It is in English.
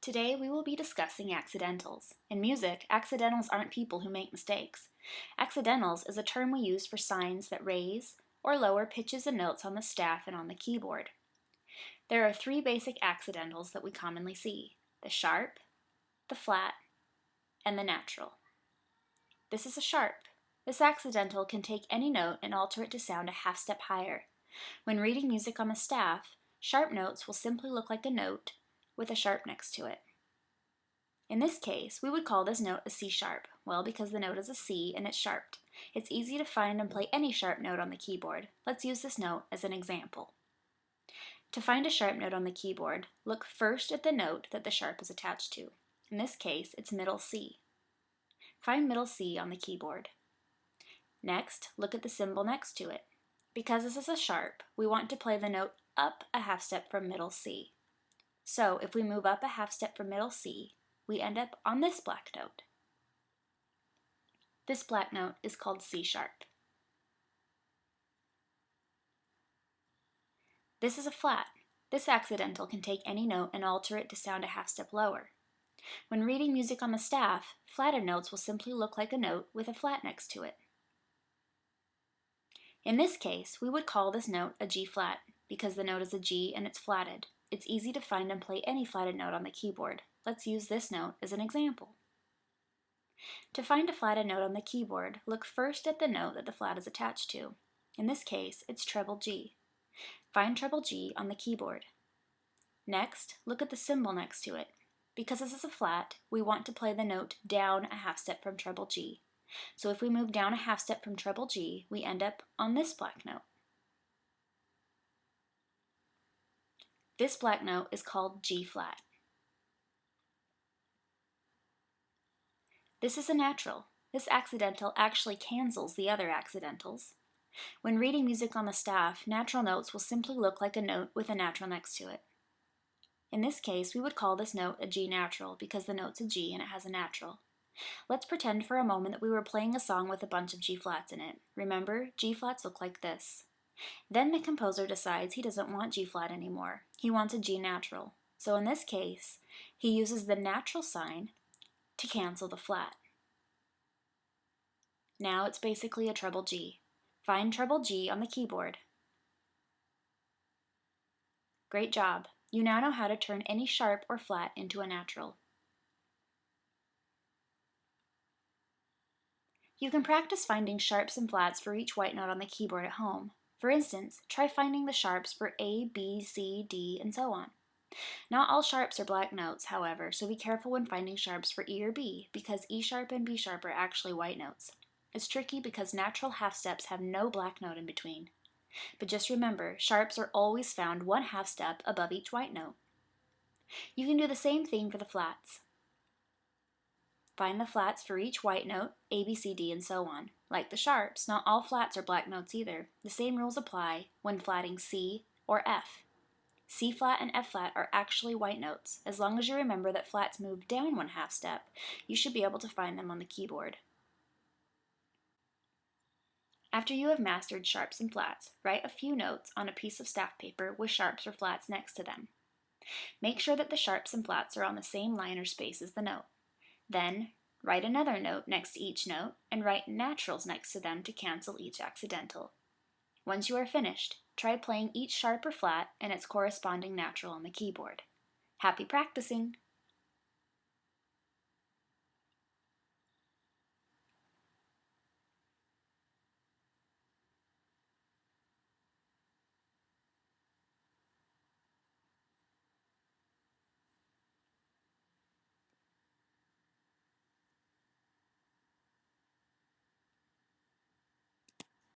Today we will be discussing accidentals. In music, accidentals aren't people who make mistakes. Accidentals is a term we use for signs that raise or lower pitches and notes on the staff and on the keyboard. There are three basic accidentals that we commonly see: the sharp, the flat, and the natural. This is a sharp. This accidental can take any note and alter it to sound a half step higher. When reading music on the staff, sharp notes will simply look like a note with a sharp next to it. In this case, we would call this note a C sharp. Well, because the note is a C and it's sharped. It's easy to find and play any sharp note on the keyboard. Let's use this note as an example. To find a sharp note on the keyboard, look first at the note that the sharp is attached to. In this case, it's middle C. Find middle C on the keyboard. Next, look at the symbol next to it. Because this is a sharp, we want to play the note up a half step from middle C. So if we move up a half step from middle C, we end up on this black note. This black note is called C sharp. This is a flat. This accidental can take any note and alter it to sound a half step lower. When reading music on the staff, flatted notes will simply look like a note with a flat next to it. In this case, we would call this note a G flat, because the note is a G and it's flatted. It's easy to find and play any flatted note on the keyboard. Let's use this note as an example. To find a flatted note on the keyboard, look first at the note that the flat is attached to. In this case, it's treble G. Find treble G on the keyboard. Next, look at the symbol next to it. Because this is a flat, we want to play the note down a half step from treble G. So if we move down a half step from treble G, we end up on this black note. This black note is called G flat. This is a natural. This accidental actually cancels the other accidentals. When reading music on the staff, natural notes will simply look like a note with a natural next to it. In this case, we would call this note a G natural because the note's a G and it has a natural. Let's pretend for a moment that we were playing a song with a bunch of G flats in it. Remember, G flats look like this. Then the composer decides he doesn't want G flat anymore. He wants a G natural. So in this case, he uses the natural sign to cancel the flat. Now it's basically a treble G. Find treble G on the keyboard. Great job. You now know how to turn any sharp or flat into a natural. You can practice finding sharps and flats for each white note on the keyboard at home. For instance, try finding the sharps for A, B, C, D, and so on. Not all sharps are black notes, however, so be careful when finding sharps for E or B, because E sharp and B sharp are actually white notes. It's tricky because natural half steps have no black note in between. But just remember, sharps are always found one half step above each white note. You can do the same thing for the flats. Find the flats for each white note, A, B, C, D, and so on. Like the sharps, not all flats are black notes either. The same rules apply when flatting C or F. C flat and F flat are actually white notes. As long as you remember that flats move down one half step, you should be able to find them on the keyboard. After you have mastered sharps and flats, write a few notes on a piece of staff paper with sharps or flats next to them. Make sure that the sharps and flats are on the same line or space as the note. Then, write another note next to each note and write naturals next to them to cancel each accidental. Once you are finished, try playing each sharp or flat and its corresponding natural on the keyboard. Happy practicing!